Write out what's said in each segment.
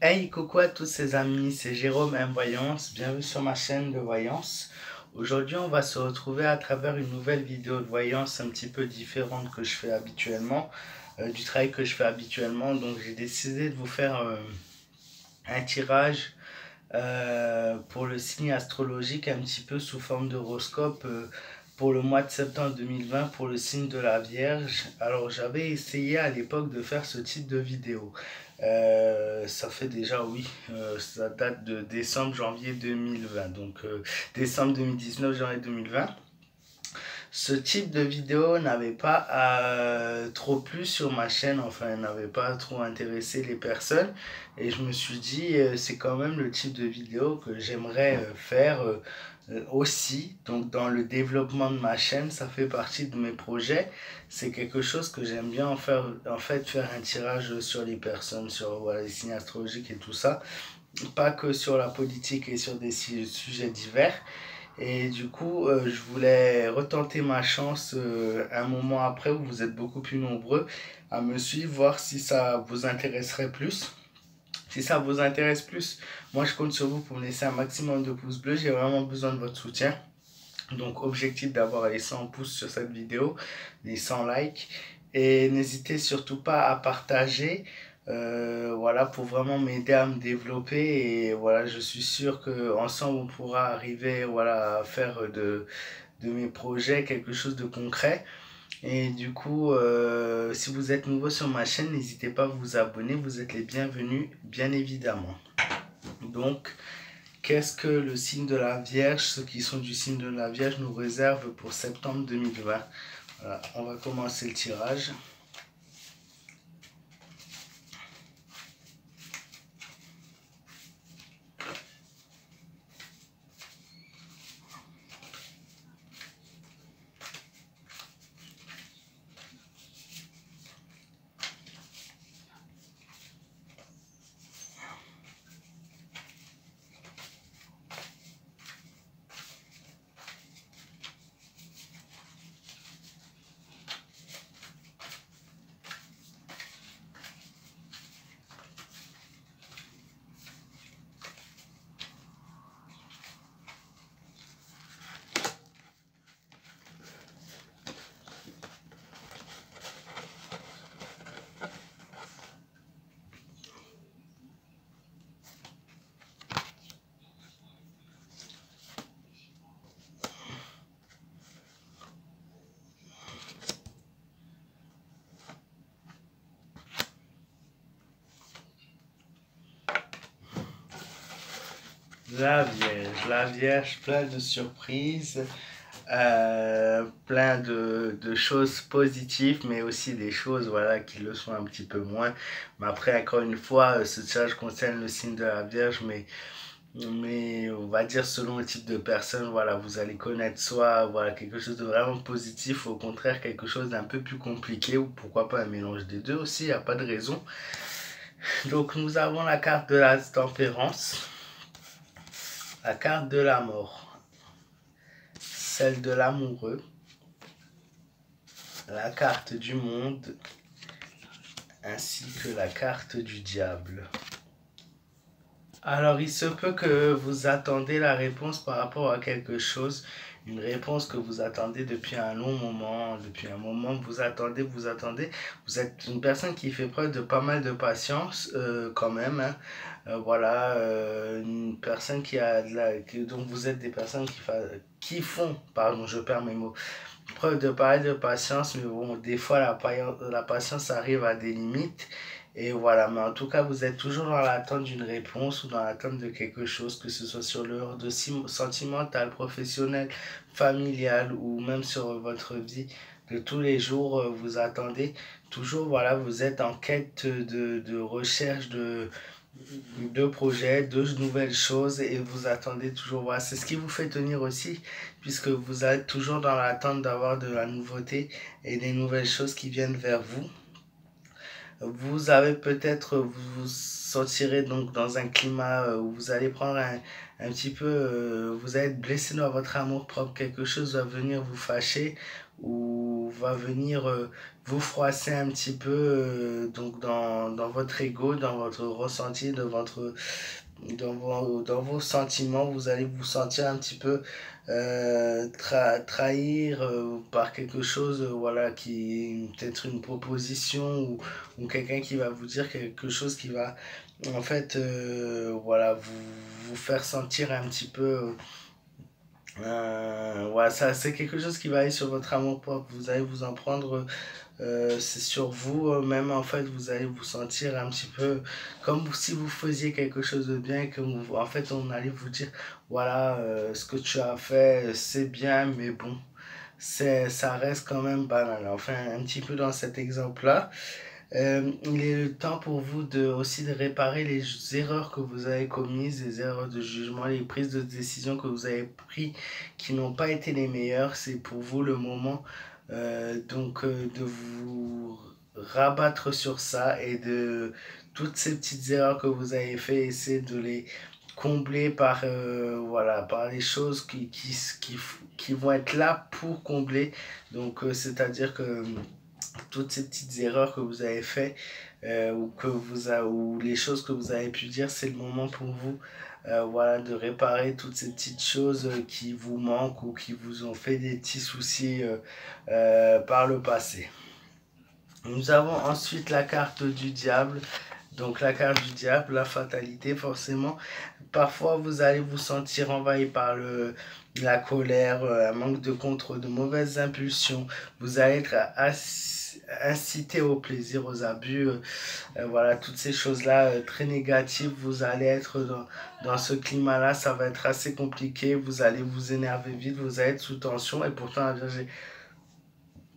Hey, coucou à tous ces amis, c'est Jérôme M Voyance, bienvenue sur ma chaîne de voyance. Aujourd'hui, on va se retrouver à travers une nouvelle vidéo de voyance un petit peu différente que je fais habituellement, du travail que je fais habituellement. Donc, j'ai décidé de vous faire un tirage pour le signe astrologique un petit peu sous forme d'horoscope pour le mois de septembre 2020 pour le signe de la Vierge. Alors j'avais essayé à l'époque de faire ce type de vidéo. Ça fait déjà, oui, ça date de décembre, janvier 2020. Donc décembre 2019, janvier 2020. Ce type de vidéo n'avait pas trop plu sur ma chaîne, enfin n'avait pas trop intéressé les personnes et je me suis dit c'est quand même le type de vidéo que j'aimerais faire aussi. Donc dans le développement de ma chaîne, ça fait partie de mes projets, c'est quelque chose que j'aime bien en fait faire un tirage sur les personnes, sur voilà, les signes astrologiques et tout ça, pas que sur la politique et sur des sujets divers. Et du coup, je voulais retenter ma chance un moment après où vous êtes beaucoup plus nombreux à me suivre, voir si ça vous intéresserait plus. Si ça vous intéresse plus, moi je compte sur vous pour me laisser un maximum de pouces bleus. J'ai vraiment besoin de votre soutien. Donc, objectif d'avoir les 100 pouces sur cette vidéo, les 100 likes. Et n'hésitez surtout pas à partager. Voilà, pour vraiment m'aider à me développer. Et voilà, je suis sûr qu'ensemble, on pourra arriver voilà, à faire de mes projets quelque chose de concret. Et du coup, si vous êtes nouveau sur ma chaîne, n'hésitez pas à vous abonner. Vous êtes les bienvenus, bien évidemment. Donc, qu'est-ce que le signe de la Vierge, ceux qui sont du signe de la Vierge, nous réservent pour septembre 2020? Voilà, on va commencer le tirage. La Vierge, plein de surprises, plein de choses positives, mais aussi des choses voilà, qui le sont un petit peu moins. Mais après, encore une fois, ce tirage concerne le signe de la Vierge, mais on va dire selon le type de personne, voilà, vous allez connaître soit voilà, quelque chose de vraiment positif, ou au contraire quelque chose d'un peu plus compliqué, ou pourquoi pas un mélange des deux aussi, il n'y a pas de raison. Donc nous avons la carte de la tempérance, la carte de la mort, celle de l'amoureux, la carte du monde, ainsi que la carte du diable. Alors, il se peut que vous attendez la réponse par rapport à quelque chose, une réponse que vous attendez depuis un long moment, depuis un moment, vous attendez, vous êtes une personne qui fait preuve de pas mal de patience quand même, hein. Voilà, une personne qui a donc vous êtes des personnes qui font, pardon, je perds mes mots, preuve de pas mal de patience, mais bon, des fois la patience arrive à des limites. Et voilà, mais en tout cas, vous êtes toujours dans l'attente d'une réponse ou dans l'attente de quelque chose, que ce soit sur l'ordre sentimental, professionnel, familial ou même sur votre vie de tous les jours. Vous attendez toujours, voilà, vous êtes en quête de recherche de projets, de nouvelles choses et vous attendez toujours. Voilà, c'est ce qui vous fait tenir aussi, puisque vous êtes toujours dans l'attente d'avoir de la nouveauté et des nouvelles choses qui viennent vers vous. Vous avez peut-être, vous vous sentirez donc dans un climat où vous allez prendre un petit peu, vous allez être blessé dans votre amour propre, quelque chose va venir vous fâcher ou va venir vous froisser un petit peu donc dans votre ego, dans votre ressenti, dans vos sentiments. Vous allez vous sentir un petit peu trahir par quelque chose, voilà, qui peut-être une proposition ou quelqu'un qui va vous dire quelque chose qui va en fait voilà vous faire sentir un petit peu ouais, ça c'est quelque chose qui va aller sur votre amour propre. Vous allez vous en prendre c'est sur vous même, en fait vous allez vous sentir un petit peu comme si vous faisiez quelque chose de bien et que en fait on allait vous dire voilà ce que tu as fait c'est bien mais bon ça reste quand même banal. Enfin un petit peu dans cet exemple là il est le temps pour vous aussi de réparer les erreurs que vous avez commises, les erreurs de jugement, les prises de décision que vous avez prises qui n'ont pas été les meilleures. C'est pour vous le moment de vous rabattre sur ça et de toutes ces petites erreurs que vous avez fait, essayer de les combler par voilà par les choses qui vont être là pour combler. Donc c'est-à-dire que toutes ces petites erreurs que vous avez fait ou les choses que vous avez pu dire, c'est le moment pour vous voilà, de réparer toutes ces petites choses qui vous manquent ou qui vous ont fait des petits soucis par le passé. Nous avons ensuite la carte du diable. Donc la carte du diable, la fatalité forcément. Parfois vous allez vous sentir envahi par la colère, un manque de contrôle, de mauvaises impulsions. Vous allez être incité au plaisir, aux abus, voilà, toutes ces choses-là très négatives. Vous allez être dans ce climat-là, ça va être assez compliqué. Vous allez vous énerver vite, vous allez être sous tension. Et pourtant la Vierge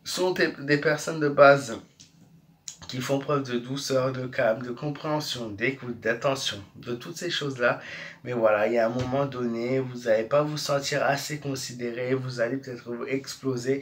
sont des personnes de base qui font preuve de douceur, de calme, de compréhension, d'écoute, d'attention, de toutes ces choses-là. Mais voilà, il y a un moment donné, vous n'allez pas vous sentir assez considéré, vous allez peut-être exploser,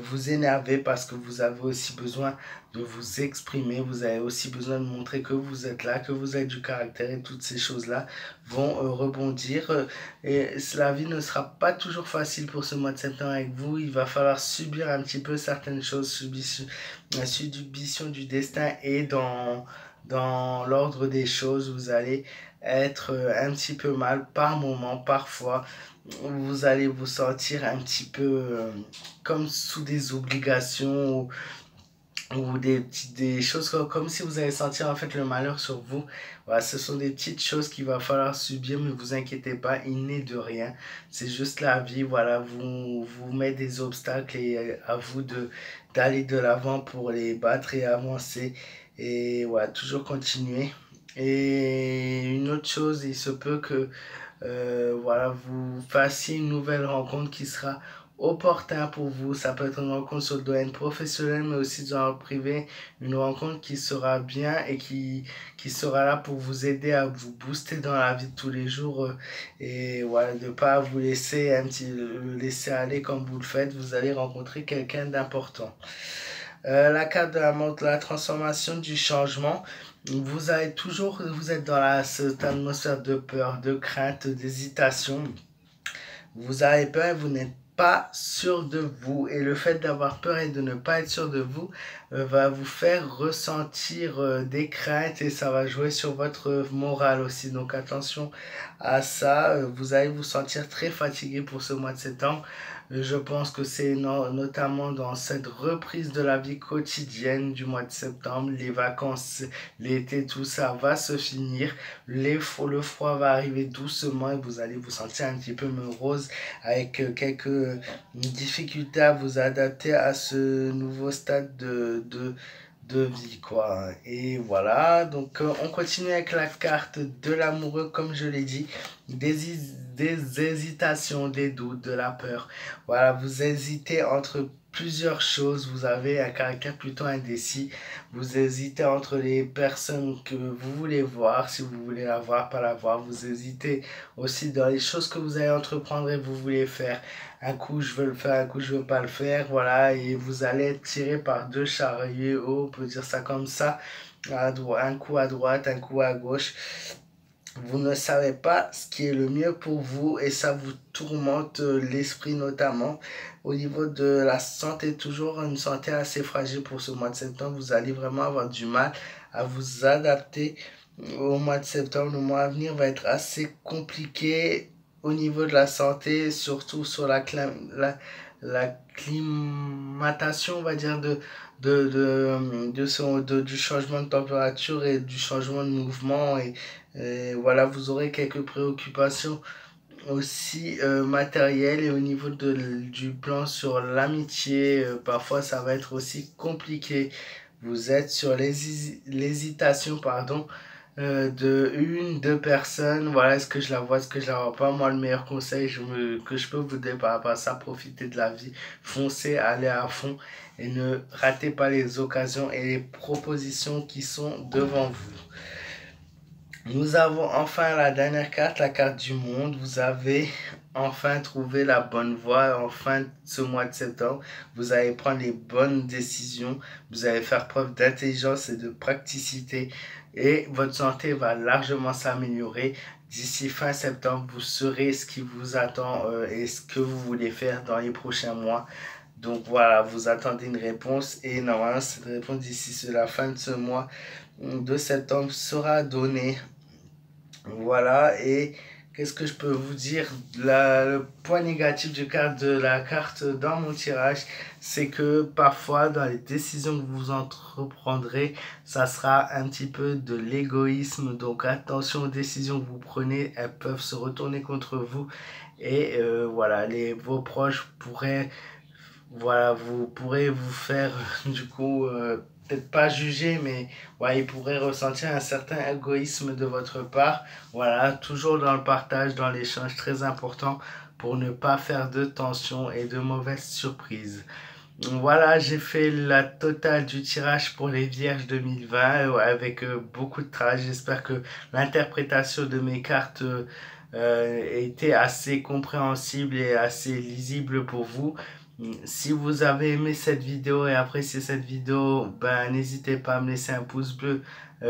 vous énerver parce que vous avez aussi besoin de vous exprimer, vous avez aussi besoin de montrer que vous êtes là, que vous avez du caractère, et toutes ces choses-là vont rebondir. Et la vie ne sera pas toujours facile pour ce mois de septembre avec vous. Il va falloir subir un petit peu certaines choses, la submission du destin, et dans l'ordre des choses, vous allez être un petit peu mal par moment, parfois. Vous allez vous sentir un petit peu comme sous des obligations ou des choses comme si vous allez sentir en fait le malheur sur vous. Voilà, ce sont des petites choses qu'il va falloir subir, mais vous inquiétez pas, il n'est de rien. C'est juste la vie, voilà, vous met des obstacles et à vous d'aller de l'avant pour les battre et avancer. Et voilà, toujours continuer. Et une autre chose, il se peut que voilà, vous fassiez une nouvelle rencontre qui sera opportun pour vous. Ça peut être une rencontre sur le domaine professionnel, mais aussi dans le privé. Une rencontre qui sera bien et qui sera là pour vous aider à vous booster dans la vie de tous les jours. Et voilà, de ne pas vous laisser laisser aller comme vous le faites. Vous allez rencontrer quelqu'un d'important. La carte de la mort, de la transformation, du changement. Vous êtes dans cette atmosphère de peur, de crainte, d'hésitation. Vous avez peur et vous n'êtes pas sûr de vous. Et le fait d'avoir peur et de ne pas être sûr de vous va vous faire ressentir des craintes, et ça va jouer sur votre morale aussi. Donc attention à ça. Vous allez vous sentir très fatigué pour ce mois de septembre. Je pense que c'est notamment dans cette reprise de la vie quotidienne du mois de septembre, les vacances, l'été, tout ça va se finir. Le froid va arriver doucement et vous allez vous sentir un petit peu morose avec quelques difficultés à vous adapter à ce nouveau stade de vie, quoi. Et voilà, donc on continue avec la carte de l'amoureux, comme je l'ai dit, des hésitations, des doutes, de la peur. Voilà, vous hésitez entre plusieurs choses, vous avez un caractère plutôt indécis, vous hésitez entre les personnes que vous voulez voir, si vous voulez la voir, pas la voir, vous hésitez aussi dans les choses que vous allez entreprendre et vous voulez faire. Un coup je veux le faire, un coup je veux pas le faire, voilà, et vous allez être tiré par deux chariots, on peut dire ça comme ça, un coup à droite, un coup à gauche. vous ne savez pas ce qui est le mieux pour vous et ça vous tourmente l'esprit notamment. Au niveau de la santé, toujours une santé assez fragile pour ce mois de septembre. Vous allez vraiment avoir du mal à vous adapter au mois de septembre. Le mois à venir va être assez compliqué au niveau de la santé, surtout sur la climatation, on va dire, du changement de température et du changement de mouvement. Et voilà, vous aurez quelques préoccupations aussi matérielles et au niveau du plan sur l'amitié, parfois ça va être aussi compliqué. Vous êtes sur l'hésitation, pardon, deux personnes. Voilà, est-ce que je la vois, est-ce que je la vois pas. Moi, le meilleur conseil que je peux vous donner par rapport à ça, profitez de la vie, foncez, allez à fond et ne ratez pas les occasions et les propositions qui sont devant vous. Nous avons enfin la dernière carte, la carte du monde. Vous avez enfin trouvé la bonne voie, enfin ce mois de septembre. Vous allez prendre les bonnes décisions, vous allez faire preuve d'intelligence et de praticité et votre santé va largement s'améliorer. D'ici fin septembre, vous saurez ce qui vous attend et ce que vous voulez faire dans les prochains mois. Donc voilà, vous attendez une réponse et normalement cette réponse d'ici la fin de ce mois de septembre sera donnée. Voilà, et qu'est-ce que je peux vous dire? Le point négatif de la carte dans mon tirage, c'est que parfois dans les décisions que vous entreprendrez, ça sera un petit peu de l'égoïsme. Donc attention aux décisions que vous prenez, elles peuvent se retourner contre vous. Et voilà, vos proches pourraient, voilà, vous pourrez vous faire du coup peut-être pas juger, mais ouais, ils pourraient ressentir un certain égoïsme de votre part. Voilà, toujours dans le partage, dans l'échange, très important pour ne pas faire de tension et de mauvaises surprises. Voilà, j'ai fait la totale du tirage pour les Vierges 2020 avec beaucoup de travail. J'espère que l'interprétation de mes cartes était assez compréhensible et assez lisible pour vous. Si vous avez aimé cette vidéo et apprécié cette vidéo, ben, n'hésitez pas à me laisser un pouce bleu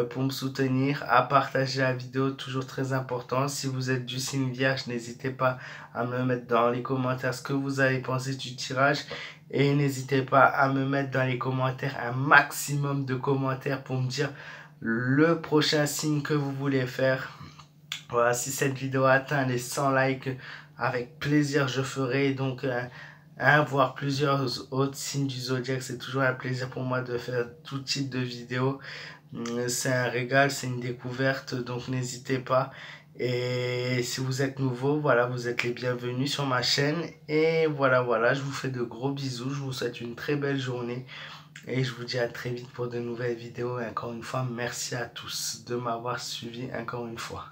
pour me soutenir, à partager la vidéo, toujours très important. Si vous êtes du signe vierge, n'hésitez pas à me mettre dans les commentaires ce que vous avez pensé du tirage. Et n'hésitez pas à me mettre dans les commentaires un maximum de commentaires pour me dire le prochain signe que vous voulez faire. Voilà, si cette vidéo atteint les 100 likes, avec plaisir je ferai donc voire plusieurs autres signes du zodiaque. C'est toujours un plaisir pour moi de faire tout type de vidéos. C'est un régal, c'est une découverte, donc n'hésitez pas. Et si vous êtes nouveau, voilà, vous êtes les bienvenus sur ma chaîne. Et voilà, je vous fais de gros bisous, je vous souhaite une très belle journée. Et je vous dis à très vite pour de nouvelles vidéos. Et encore une fois, merci à tous de m'avoir suivi encore une fois.